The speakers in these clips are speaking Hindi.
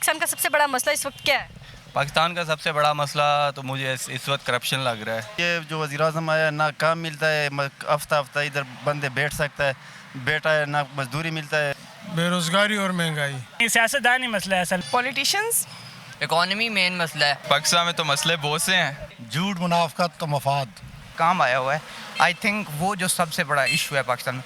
पाकिस्तान का सबसे बड़ा मसला इस वक्त क्या है? पाकिस्तान का सबसे बड़ा मसला तो मुझे इस वक्त करप्शन लग रहा है। ये जो वज़ीर-ए-आज़म आया ना काम मिलता है, हफ्ता हफ्ता इधर बंदे बैठ सकता है, बैठा है ना मजदूरी मिलता है। बेरोजगारी और महंगाई सियासतदानी मसला है असल। पॉलिटिशियंस, इकॉनमी मेन मसला है। पाकिस्तान में तो मसले बहुत से हैं। झूठ, मुनाफकत तो मफाद काम आया हुआ है। आई थिंक वो जो सबसे बड़ा इशू है पाकिस्तान में।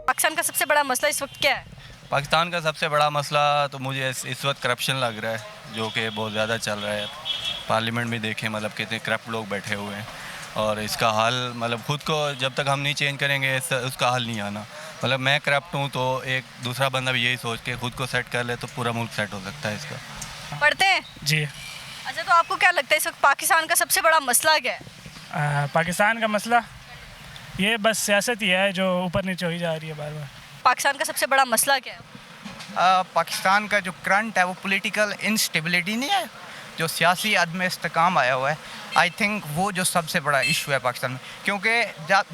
पाकिस्तान का सबसे बड़ा मसला इस वक्त क्या है? पाकिस्तान का सबसे बड़ा मसला तो मुझे इस वक्त करप्शन लग रहा है, जो कि बहुत ज़्यादा चल रहा है। पार्लियामेंट में देखें मतलब कितने करप्ट लोग बैठे हुए हैं, और इसका हल मतलब खुद को जब तक हम नहीं चेंज करेंगे उसका हल नहीं आना। मतलब मैं करप्ट हूँ तो एक दूसरा बंदा भी यही सोच के खुद को सेट कर ले तो पूरा मुल्क सेट हो सकता है इसका। पढ़ते हैं जी। अच्छा, तो आपको क्या लगता है इस वक्त पाकिस्तान का सबसे बड़ा मसला क्या है? पाकिस्तान का मसला ये बस सियासत ही है जो ऊपर नीचे हो ही जा रही है बार बार। पाकिस्तान का सबसे बड़ा मसला क्या है? पाकिस्तान का जो करंट है वो पॉलिटिकल इंस्टेबिलिटी नहीं है, जो सियासी अदम इस्तेकाम आया हुआ है। आई थिंक वो जो सबसे बड़ा इशू है पाकिस्तान में, क्योंकि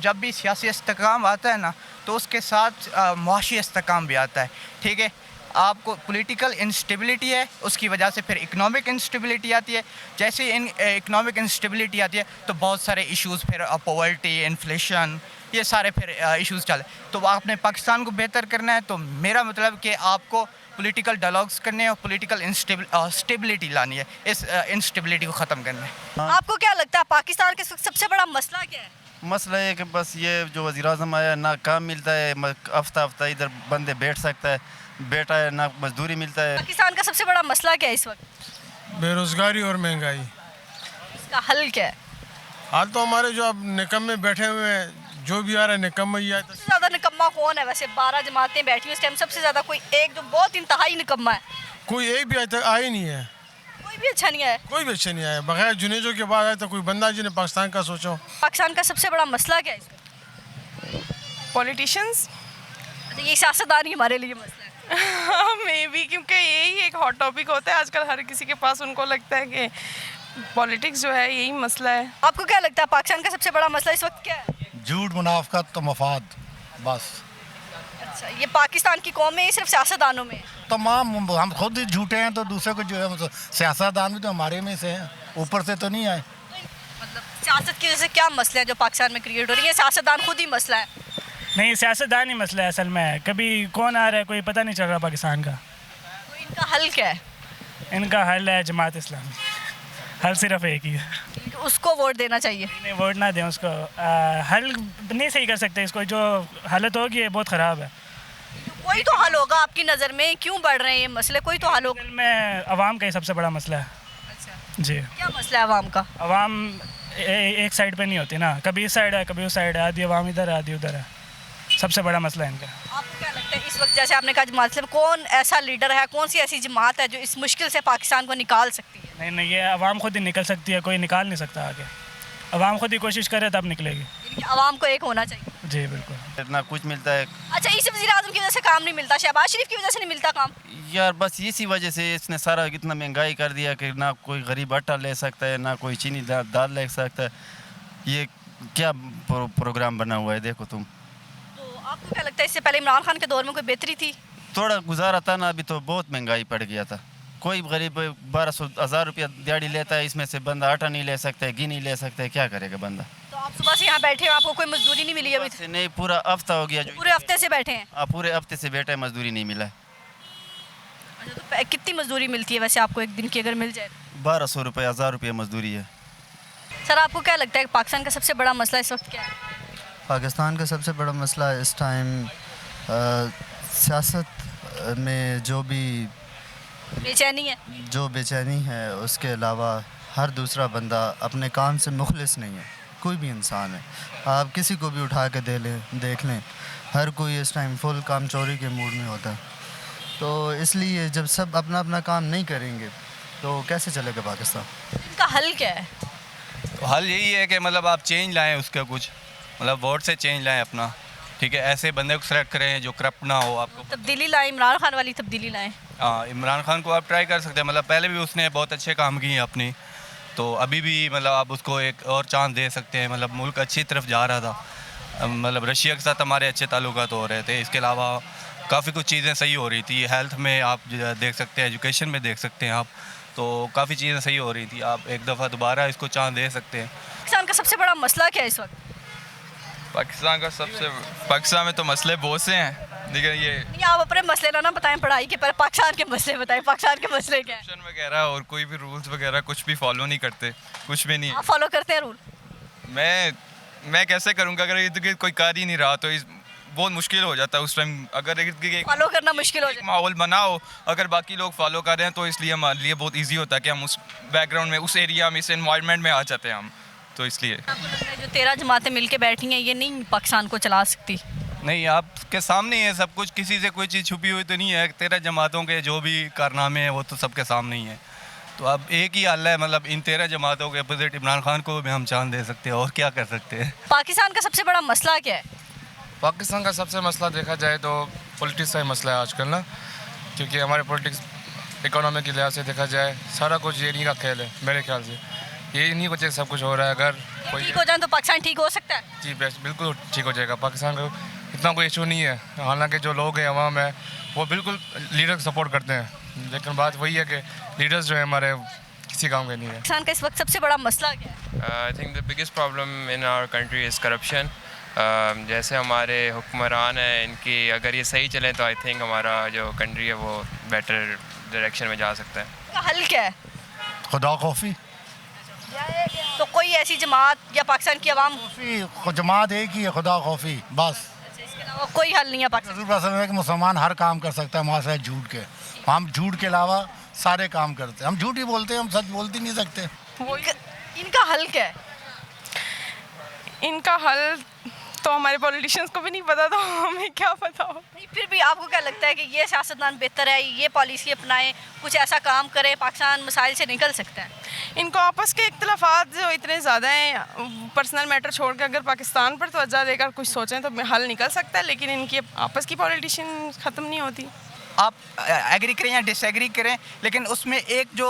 जब भी सियासी इस्तेकाम आता है ना तो उसके साथ मुआशी इस्तेकाम भी आता है। ठीक है, आपको पॉलिटिकल इंस्टेबिलिटी है, उसकी वजह से फिर इकोनॉमिक इंस्टेबिलिटी आती है। जैसे इकोनॉमिक इंस्टेबिलिटी आती है तो बहुत सारे इश्यूज़, फिर पॉवर्टी, इन्फ्लेशन, ये सारे फिर इश्यूज़ चले। तो आपने पाकिस्तान को बेहतर करना है तो मेरा मतलब कि आपको पॉलिटिकल डायलॉग्स करने हैं और पॉलिटिकल स्टेबिलिटी लानी है, इस इंस्टेबिलिटी को ख़त्म करना है। आपको क्या लगता है पाकिस्तान का सबसे बड़ा मसला क्या है? मसला है कि बस ये जो वज़ीर-ए-आज़म आया ना काम मिलता है, हफ्ता हफ्ता इधर बंदे बैठ सकता है, बैठा है ना मजदूरी मिलता है। पाकिस्तान का सबसे बड़ा मसला क्या है इस वक्त? बेरोजगारी और महंगाई। इसका हल क्या है? हाल तो हमारे जो अब निकम्मे बैठे हुए हैं, जो भी आ रहा है निकम्मा ही आता है। सबसे ज़्यादा निकम्मा कौन है? वैसे 12 जमातें बैठी हैं इस टाइम, सबसे ज़्यादा कोई एक जो बहुत इंतहाई निकम्मा है? कोई एक भी आज तक आया ही नहीं है, कोई भी अच्छा नहीं है। कोई भी अच्छा नहीं आया। बगैर जुनेजो के बाद आया तो कोई बंदा जिन्हें पाकिस्तान का सोचो। पाकिस्तान का सबसे बड़ा मसला क्या है इस वक्त? पॉलिटिशियंस, अच्छा, ये सियासतदान ही हमारे लिए मसला है। मे बी, क्योंकि यही एक हॉट टॉपिक होता है आजकल हर किसी के पास। उनको लगता है कि पॉलिटिक्स जो है यही मसला है। आपको क्या लगता है पाकिस्तान का सबसे बड़ा मसला इस वक्त क्या है? झूठ, मुनाफकत तो मफाद बस। अच्छा, ये पाकिस्तान की कौम में, ये सिर्फ सियासतदानों में है? तमाम हम खुद ही झूठे हैं तो दूसरे को जो है मतलब सियासतदान भी तो हमारे में से हैं, ऊपर से तो नहीं आए। मतलब सियासत की वजह से क्या मसले हैं जो पाकिस्तान में क्रिएट हो रही है? सियासतदान खुद ही मसला है? नहीं, सियासतदान ही मसला है असल में। कभी कौन आ रहा है कोई पता नहीं चल रहा पाकिस्तान का। तो इनका हल क्या है? इनका हल है जमात इस्लामी। हल सिर्फ एक ही है। उसको वोट देना चाहिए। नहीं, वोट ना दें उसको। हल नहीं सही कर सकते इसको। जो हालत होगी ये बहुत ख़राब है। कोई तो हल होगा आपकी नज़र में, क्यों बढ़ रहे हैं ये मसले? कोई तो हल होगा। असल में अवाम का ही सबसे बड़ा मसला है। अच्छा, जी। क्या मसला है आवाम का? अवाम एक साइड पे नहीं होती ना, कभी इस साइड है कभी उस साइड है, आधी अवाम इधर है आधी उधर है। सबसे बड़ा मसला है इनका। आपको क्या लगता है इस वक्त, जैसे आपने कहा जमात इस्लामी, कौन ऐसा लीडर है, कौन सी ऐसी जमात है जो इस मुश्किल से पाकिस्तान को निकाल सकती है? नहीं नहीं, ये अवाम खुद ही निकल सकती है, कोई निकाल नहीं सकता आगे। अवाम खुद ही कोशिश करे तब निकलेगी। यानी कि अवाम को एक होना चाहिए। जी बिल्कुल। ना कुछ मिलता है अच्छा, इस वज़ीर-ए-आज़म की वजह से काम नहीं मिलता, शहबाज शरीफ की वजह से नहीं मिलता काम? यार, बस इसी वजह से इसने सारा इतना महंगाई कर दिया कि ना कोई गरीब आटा ले सकता है, ना कोई चीनी दाल ले सकता है। ये क्या प्रोग्राम बना हुआ है, देखो तुम। तो आपको क्या लगता है इससे पहले इमरान खान के दौर में कोई बेहतरी थी? थोड़ा गुजारा था ना, अभी तो बहुत महंगाई पड़ गया था। कोई गरीब 1200-1000 रुपया दिहाड़ी लेता है, इसमें से बंदा आटा नहीं ले सकता है, घी नहीं ले सकता है, क्या करेगा बंदा? तो आप सुबह से यहाँ बैठे हो, आपको कोई मजदूरी नहीं मिली अभी तक? नहीं, पूरा हफ्ता हो गया जो पूरे हफ्ते से बैठे हैं? पूरे हफ्ते से बैठे, मजदूरी नहीं मिला है। अच्छा, तो कितनी मजदूरी मिलती है वैसे आपको एक दिन की अगर मिल जाए? 1200 रुपये, 1000 रुपया मजदूरी है। सर, आपको क्या लगता है पाकिस्तान का सबसे बड़ा मसला इस वक्त क्या है? पाकिस्तान का सबसे बड़ा मसला इस टाइम सियासत में जो बेचैनी है। बेचैनी है, उसके अलावा हर दूसरा बंदा अपने काम से मुखलिस नहीं है। कोई भी इंसान है, आप किसी को भी उठा के देख लें, हर कोई इस टाइम फुल काम चोरी के मूड में होता है। तो इसलिए जब सब अपना अपना काम नहीं करेंगे तो कैसे चलेगा पाकिस्तान? इनका हल क्या है? तो हल यही है कि मतलब आप चेंज लाएँ उसका कुछ, मतलब वोट से चेंज लाएँ अपना। ठीक है, ऐसे बंदे को सेलेक्ट करें जो करप्ट ना हो। आपको तब्दीली लाएं, इमरान खान वाली तब्दीली लाएं। हाँ, इमरान खान को आप ट्राई कर सकते हैं। मतलब पहले भी उसने बहुत अच्छे काम किए अपनी, तो अभी भी मतलब आप उसको एक और चांस दे सकते हैं। मतलब मुल्क अच्छी तरफ जा रहा था, मतलब रशिया के साथ हमारे अच्छे ताल्लुकात हो रहे थे। इसके अलावा काफ़ी कुछ चीज़ें सही हो रही थी। हेल्थ में आप देख सकते हैं, एजुकेशन में देख सकते हैं आप, तो काफ़ी चीज़ें सही हो रही थी। आप एक दफ़ा दोबारा इसको चांस दे सकते हैं। पाकिस्तान का सबसे बड़ा मसला क्या है इस वक्त? पाकिस्तान में तो मसले बहुत से हैं, लेकिन ये नहीं, आप अपने मसले ना बताएं, पढ़ाई के, पर पाकिस्तान के मसले बताएं। पाकिस्तान के मसले क्या है? करप्शन वगैरह और कोई भी रूल्स वगैरह कुछ भी फॉलो नहीं करते, कुछ भी नहीं। आप फॉलो करते हैं रूल? मैं कैसे करूँगा अगर इर्द गिर्द कोई कर ही नहीं रहा, तो बहुत मुश्किल हो जाता है उस टाइम। अगर इर्द गिर्द एक फॉलो करना मुश्किल हो जाए। माहौल बनाओ, अगर बाकी लोग फॉलो कर रहे हैं तो इसलिए हमारे लिए बहुत ईजी होता है कि हम उस बैकग्राउंड में, उस एरिया में, इस एनवायरनमेंट में आ जाते हैं हम, तो इसलिए। आपको लगता है जो 13 जमातें मिलके बैठी हैं ये नहीं पाकिस्तान को चला सकती? नहीं, आपके सामने है सब कुछ, किसी से कोई चीज़ छुपी हुई तो नहीं है। 13 जमातों के जो भी कारनामे हैं वो तो सबके सामने ही है। तो अब एक ही हल है, मतलब इन 13 जमातों के अपोजिट इमरान खान को भी हम चांस दे सकते हैं, और क्या कर सकते हैं। पाकिस्तान का सबसे बड़ा मसला क्या है? पाकिस्तान का सबसे मसला देखा जाए तो पॉलिटिक्स का ही मसला है आजकल ना, क्योंकि हमारे पॉलिटिक्स इकोनॉमी के लिहाज से देखा जाए सारा कुछ ये इन्हीं का खेल है। मेरे ख्याल से ये इन्हीं वजह से सब कुछ हो रहा है। अगर कोई ठीक हो जाए तो पाकिस्तान ठीक हो सकता है? जी बेस्ट, बिल्कुल ठीक हो जाएगा। पाकिस्तान का इतना कोई इशू नहीं है, हालांकि जो लोग हैं अवाम है वो बिल्कुल लीडर को सपोर्ट करते हैं, लेकिन बात वही है कि लीडर्स जो है हमारे किसी काम के नहीं है। पाकिस्तान का इस वक्त सबसे बड़ा मसला क्या है? I think the biggest problem in our country is corruption. जैसे हमारे हुक्मरान हैं, इनकी अगर ये सही चले तो आई थिंक हमारा जो कंट्री है वो बेटर डायरेक्शन में जा सकता है। इसका हल क्या है? खुदा खौफी। तो कोई ऐसी जमात या पाकिस्तान की आवाम, जमात एक ही है, खुदा खौफी, बस। इसके अलावा कोई हल नहीं है पाकिस्तान? रसूल असल है कि मुसलमान हर काम कर सकता है मुआसरा झूठ के। हम झूठ के अलावा सारे काम करते हैं। हम झूठ ही बोलते हैं, हम सच बोलते नहीं सकते। इनका हल क्या है? इनका हल तो हमारे पॉलिटिशियंस को भी नहीं पता, तो हमें क्या पता हो। नहीं, फिर भी आपको क्या लगता है कि ये सियासतदान बेहतर है, ये पॉलिसी अपनाएं, कुछ ऐसा काम करें, पाकिस्तान मसाइल से निकल सकता है? इनको आपस के इख्तलाफात जो इतने ज़्यादा हैं, पर्सनल मैटर छोड़ के अगर पाकिस्तान पर तवज्जो देकर कुछ सोचें तो हल निकल सकता है, लेकिन इनकी आपस की पॉलिटिशियन ख़त्म नहीं होती। आप एग्री करें या डिसएग्री करें, लेकिन उसमें एक जो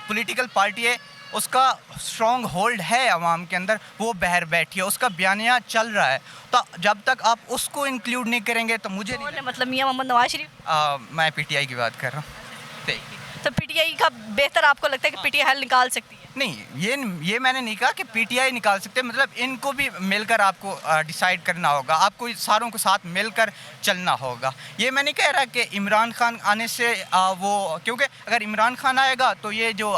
पॉलिटिकल पार्टी है उसका स्ट्रॉन्ग होल्ड है आवाम के अंदर, वो बहर बैठी है, उसका बयानिया चल रहा है। तो जब तक आप उसको इंक्लूड नहीं करेंगे तो मुझे नहीं, मतलब मियां मोहम्मद नवाज शरीफ? मैं पीटीआई की बात कर रहा हूँ। तो पीटीआई का बेहतर आपको लगता है कि पीटीआई हल निकाल सकती है? नहीं, ये मैंने नहीं कहा कि पीटीआई निकाल सकते, मतलब इनको भी मिलकर आपको डिसाइड करना होगा, आपको सारों के साथ मिलकर चलना होगा। ये मैं नहीं कह रहा कि इमरान खान आने से वो, क्योंकि अगर इमरान खान आएगा तो ये जो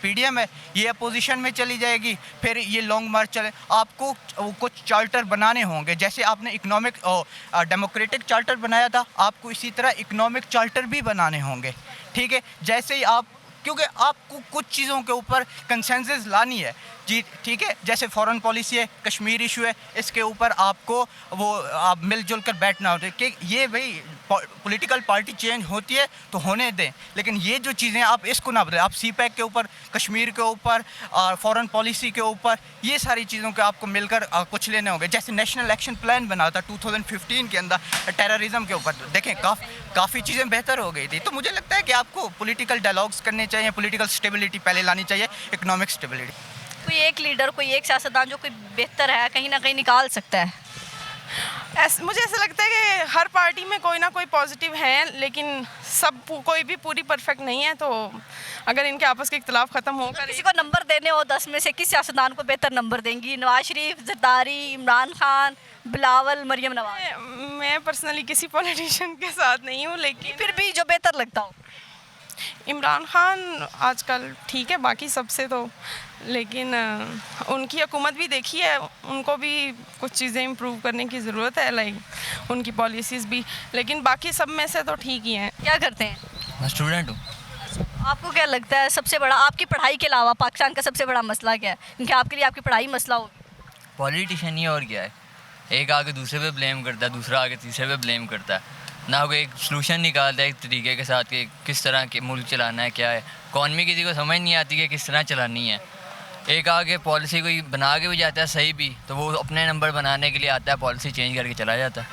पीडीएम है ये अपोजिशन में चली जाएगी, फिर ये लॉन्ग मार्च चले। आपको कुछ चार्टर बनाने होंगे, जैसे आपने इकोनॉमिक डेमोक्रेटिक चार्टर बनाया था, आपको इसी तरह इकोनॉमिक चार्टर भी बनाने होंगे, ठीक है। जैसे ही आप, क्योंकि आपको कुछ चीज़ों के ऊपर कंसेंसस लानी है जी, ठीक है। जैसे फॉरेन पॉलिसी है, कश्मीर इशू है, इसके ऊपर आपको वो आप मिलजुल कर बैठना होता है कि ये भाई पॉलिटिकल पार्टी चेंज होती है तो होने दें, लेकिन ये जो चीज़ें आप इसको ना बदलें। आप सीपैक के ऊपर, कश्मीर के ऊपर, फॉरेन पॉलिसी के ऊपर, ये सारी चीज़ों के आपको मिलकर कुछ लेने होंगे। जैसे नेशनल एक्शन प्लान बना था 2015 के अंदर टेररिज्म के ऊपर, देखें काफ़ी चीज़ें बेहतर हो गई थी। तो मुझे लगता है कि आपको पॉलिटिकल डायलॉग्स करने चाहिए, पॉलिटिकल स्टेबिलिटी पहले लानी चाहिए, इकोनॉमिक स्टेबिलिटी। कोई एक लीडर, कोई एक सियासतदान जो कोई बेहतर है, कहीं ना कहीं निकाल सकता है? मुझे ऐसा लगता है कि हर पार्टी में कोई ना कोई पॉजिटिव है, लेकिन कोई भी पूरी परफेक्ट नहीं है। तो अगर इनके आपस के इख्तलाफ ख़त्म होकर किसी को नंबर देने हो 10 में से, किस सियासतदान को बेहतर नंबर देंगी? नवाज शरीफ, जरदारी, इमरान खान, बिलावल, मरियम नवाज? मैं पर्सनली किसी पॉलिटिशियन के साथ नहीं हूँ, लेकिन फिर भी जो बेहतर लगता हो? इमरान खान आजकल ठीक है बाकी सबसे तो, लेकिन उनकी हुकूमत भी देखी है, उनको भी कुछ चीज़ें इम्प्रूव करने की ज़रूरत है, लाइक उनकी पॉलिसीज़ भी, लेकिन बाकी सब में से तो ठीक ही हैं। क्या करते हैं? मैं स्टूडेंट हूँ। आपको क्या लगता है सबसे बड़ा, आपकी पढ़ाई के अलावा पाकिस्तान का सबसे बड़ा मसला क्या है? क्योंकि आपके लिए आपकी पढ़ाई मसला होगी। पॉलिटिशियन ही और क्या है, एक आगे दूसरे पे ब्लेम करता है, दूसरा आगे तीसरे पे ब्लेम करता है, ना कोई एक सलूशन निकालता है एक तरीके के साथ कि किस तरह के मुल्क चलाना है, क्या है। इकॉनमी किसी को समझ नहीं आती कि किस तरह चलानी है। एक आगे पॉलिसी कोई बना के भी जाता है सही भी, तो वो अपने नंबर बनाने के लिए आता है, पॉलिसी चेंज करके चला जाता है।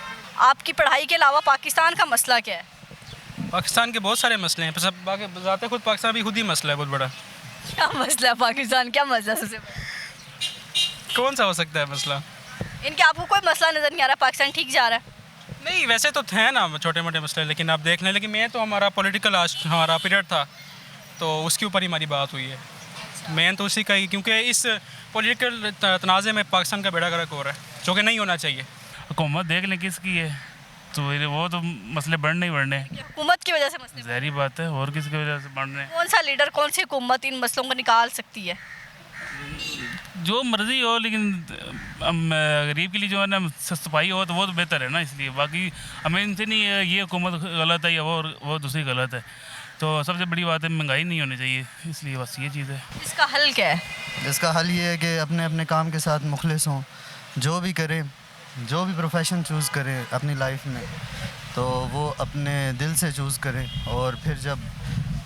आपकी पढ़ाई के अलावा पाकिस्तान का मसला क्या है? पाकिस्तान के बहुत सारे मसले हैं, सब बाकी बताते खुद पाकिस्तान भी खुद ही मसला है बहुत बड़ा। क्या मसला है पाकिस्तान, क्या मसला है सबसे बड़ा? कौन सा हो सकता है मसला? इनके आपको कोई मसला नज़र नहीं आ रहा, पाकिस्तान ठीक जा रहा है? नहीं वैसे तो थे ना छोटे मोटे मसले, लेकिन आप देख लें, लेकिन मैं तो हमारा पॉलिटिकल आज हमारा पीरियड था तो उसके ऊपर ही हमारी बात हुई है। मेन तो उसी का ही, क्योंकि इस पॉलिटिकल तनाज़े में पाकिस्तान का बेड़ा गर्क हो रहा है जो कि नहीं होना चाहिए। हुकूमत देख लें किसकी है, तो वो तो मसले बढ़ने ही बढ़ने। हुकूमत की वजह से मसले ज़ाहिर बात है, और किसकी वजह से बढ़ रहे हैं। कौन सा लीडर, कौन सी हुकूमत इन मसलों को निकाल सकती है? जो मर्जी हो, लेकिन गरीब के लिए जो है ना सफाई हो तो वो तो बेहतर है ना, इसलिए। बाकी हमें इनसे नहीं है ये हुकूमत गलत है या वो दूसरी गलत है। तो सबसे बड़ी बात है महंगाई नहीं होनी चाहिए, इसलिए बस ये चीज़ है। इसका हल क्या है? इसका हल ये है कि अपने अपने काम के साथ मुखलिस हों, जो भी करें, जो भी प्रोफेशन चूज़ करें अपनी लाइफ में, तो वो अपने दिल से चूज़ करें, और फिर जब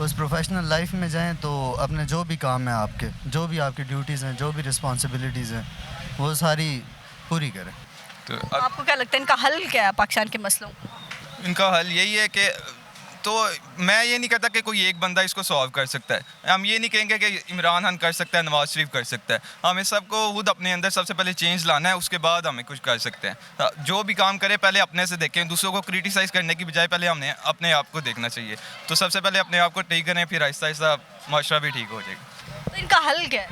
उस प्रोफेशनल लाइफ में जाएं तो अपने जो भी काम है आपके, जो भी आपकी ड्यूटीज़ हैं, जो भी रिस्पॉन्सिबिलिटीज़ हैं, वो सारी पूरी करें। तो आपको क्या लगता है इनका हल क्या है पाकिस्तान के मसलों का? इनका हल यही है कि, तो मैं ये नहीं कहता कि कोई एक बंदा इसको सॉल्व कर सकता है। हम ये नहीं कहेंगे कि इमरान खान कर सकता है, नवाज शरीफ कर सकता है। हमें सबको खुद अपने अंदर सबसे पहले चेंज लाना है, उसके बाद हमें कुछ कर सकते हैं। जो भी काम करे पहले अपने से देखें, दूसरों को क्रिटिसाइज़ करने की बजाय पहले हमने अपने आप को देखना चाहिए। तो सबसे पहले अपने आप को ठीक करें, फिर आहिस्ता आहिस्ता माशरा भी ठीक हो जाएगा। तो इनका हल क्या है?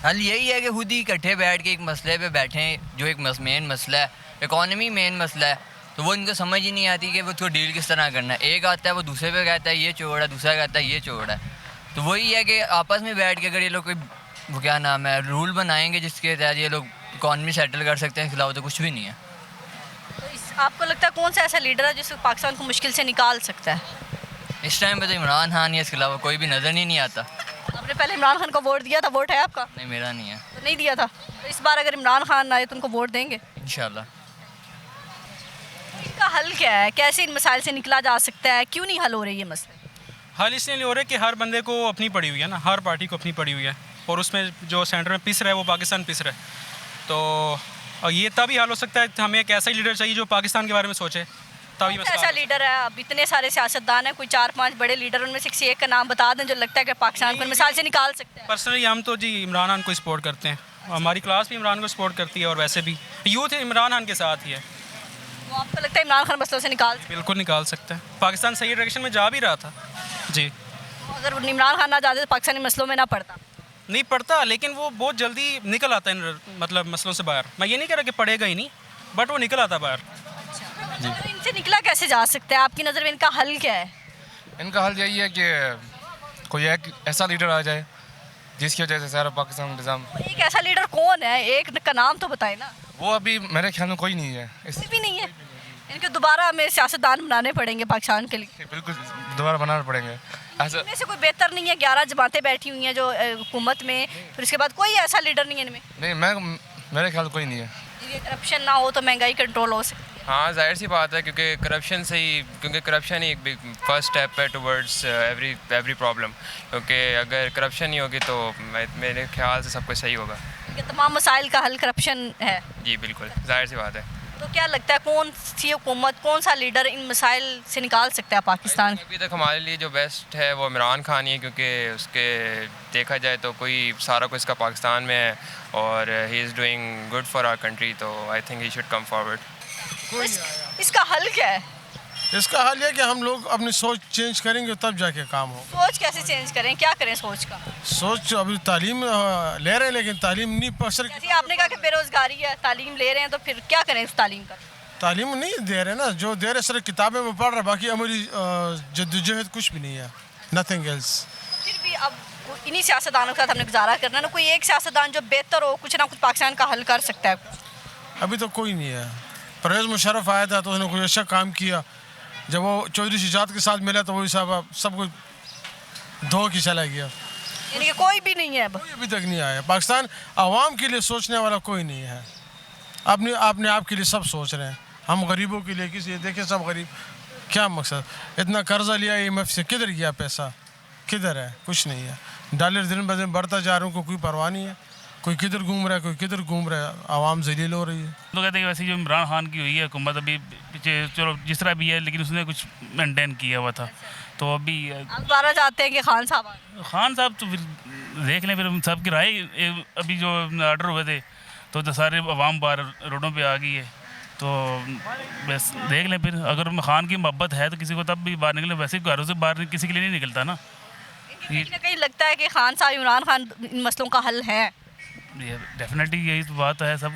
हल यही है कि खुद ही इकट्ठे बैठ के एक मसले पे बैठें, जो एक मेन मसला है, इकॉनमी मेन मसला है, तो वो इनको समझ ही नहीं आती कि वो उसको डील किस तरह करना है। एक आता है वो दूसरे पे कहता है ये चोर है, दूसरा कहता है ये चोर है। तो वही है कि आपस में बैठ के अगर ये लोग कोई वो क्या नाम है रूल बनाएंगे जिसके तहत ये लोग इकॉनमी सेटल कर सकते हैं, इसके अलावा तो कुछ भी नहीं है। तो आपको लगता है कौन सा ऐसा लीडर है जिसको पाकिस्तान को मुश्किल से निकाल सकता है? इस टाइम पे तो इमरान खान है, इसके अलावा कोई भी नज़र ही नहीं आता। आपने पहले इमरान खान को वोट दिया था, वोट है आपका? नहीं, मेरा नहीं है। तो नहीं दिया था, तो इस बार अगर इमरान खान आए तो उनको वोट देंगे इंशाल्लाह। इनका हल क्या है? कैसे इन मसाइल से निकला जा सकता है? क्यों नहीं हल हो रही है मसले? हल इसलिए नहीं हो रहा है कि हर बंदे को अपनी पड़ी हुई है ना, हर पार्टी को अपनी पड़ी हुई है, और उसमें जो सेंटर में पिस रहा है वो पाकिस्तान पिस रहा है। तो और ये तभी हल हो सकता है, हमें एक ऐसा ही लीडर चाहिए जो पाकिस्तान के बारे में सोचे, तभी मसला। ऐसा लीडर है? अब इतने सारे सियासतदान हैं, कोई 4-5 बड़े लीडर, उनमें से किसी एक का नाम बता दें जो लगता है कि पाकिस्तान को मिसाल से निकाल सकता है। पर्सनली हम तो जी इमरान खान को सपोर्ट करते हैं, हमारी क्लास भी इमरान को सपोर्ट करती है, और वैसे भी यूथ इमरान खान के साथ ही है। तो आपको लगता है इमरान खान मसलों से निकाल? बिल्कुल निकाल सकते हैं, पाकिस्तान सही डायरेक्शन में जा भी रहा था जी। अगर इमरान खान ना जाते तो पाकिस्तानी मसलों में ना पड़ता? नहीं पड़ता, लेकिन वो बहुत जल्दी निकल आता है मतलब मसलों से बाहर। मैं ये नहीं कह रहा कि पड़ेगा ही नहीं, बट वो निकल आता बाहर। तो इनसे निकला कैसे जा सकता है? आपकी नज़र में इनका हल क्या है? इनका हल यही है कि कोई एक ऐसा लीडर आ जाए जिसकी वजह से सारा पाकिस्तान निज़ाम। एक ऐसा लीडर कौन है? एक का नाम तो बताए ना। वो अभी मेरे ख्याल में कोई नहीं है। कोई भी नहीं है? इनके दोबारा हमें सियासतदान बनाने पड़ेंगे पाकिस्तान के लिए। बिल्कुल दोबारा बनाना पड़ेंगे। ऐसा इनमें से कोई बेहतर नहीं है? 11 जमातें बैठी हुई हैं जो हुकूमत में, फिर उसके बाद कोई ऐसा लीडर नहीं है इनमें? नहीं, मेरे ख्याल कोई नहीं है। ये करप्शन ना हो तो महंगाई कंट्रोल हो सकती है। हाँ, जाहिर सी बात है, क्योंकि करप्शन ही एक बिग फर्स्ट स्टेप है टुवर्ड्स एवरी प्रॉब्लम। क्योंकि अगर करप्शन नहीं होगी तो मेरे ख्याल से सब कुछ सही होगा। ये तमाम मसाइल का हल करप्शन है? जी बिल्कुल, जाहिर सी बात है। तो क्या लगता है कौन सी हुकूमत, कौन सा लीडर इन मसाइल से निकाल सकता है पाकिस्तान? अभी तक हमारे लिए जो बेस्ट है वो इमरान खान ही है, क्योंकि उसके देखा जाए तो कोई सारा कुछ इसका पाकिस्तान में है और he is doing good for our country, तो I think he should come forward. इसका हल क्या है? इसका हल है कि हम लोग अपनी सोच चेंज करेंगे तब जाके काम हो। सोच कैसे चेंज करें? क्या करें सोच का? सोच अभी तालीम ले रहे हैं, लेकिन तालीम नहीं पसर। जैसे आपने कहा कि बेरोजगारी है, तालीम ले रहे हैं, तो फिर क्या करें उस तालीम का? तालीम नहीं दे रहे ना, जो दे रहे सिर्फ किताबें में पढ़ रहे, बाकी हमारी जद्दोजहद कुछ भी नहीं है, नथिंग एल्स। फिर भी अब इन्हीं सियासतदानों के साथ हमने गुजारा करना ना, कोई एक सियासतदान जो बेहतर हो, कुछ ना कुछ पाकिस्तान का हल कर सकता है। अभी तो कोई नहीं है। परवेज़ मुशर्रफ आया था तो उसने कोई अच्छा काम किया, जब वो चौधरी शुजात के साथ मिला तो वही साहब सब कुछ धो के चला गया। यानी कि कोई भी नहीं है कोई अभी तक नहीं आया। पाकिस्तान आवाम के लिए सोचने वाला कोई नहीं है। अपने आप के लिए सब सोच रहे हैं, हम गरीबों के लिए किसी देखें सब गरीब। क्या मकसद? इतना कर्जा लिया IMF से, किधर गया पैसा? किधर है? कुछ नहीं है। डॉलर दिन ब दिन बढ़ता जा रहा है, उनको कोई परवाह नहीं है। कोई किधर घूम रहा है, कोई किधर घूम रहा है, आवाम जलील हो रही है। तो कहते हैं कि वैसे जो इमरान खान की हुई है हुकूमत अभी पीछे, चलो जिस तरह भी है, लेकिन उसने कुछ मेंटेन किया हुआ था। तो अभी दोबारा चाहते हैं कि खान साहब तो फिर देख लें, फिर सबकी राय अभी जो आर्डर हुए थे तो सारे अवाम बाहर रोडों पे आ गई है, तो तो बस देख लें फिर, अगर खान की मोहब्बत है तो किसी को तब भी बाहर निकले, वैसे घरों से बाहर किसी के लिए नहीं निकलता ना। कहीं ना कहीं लगता है कि खान साहब इमरान खान इन मसलों का हल है। ये डेफिनेटली यही तो बात है, सब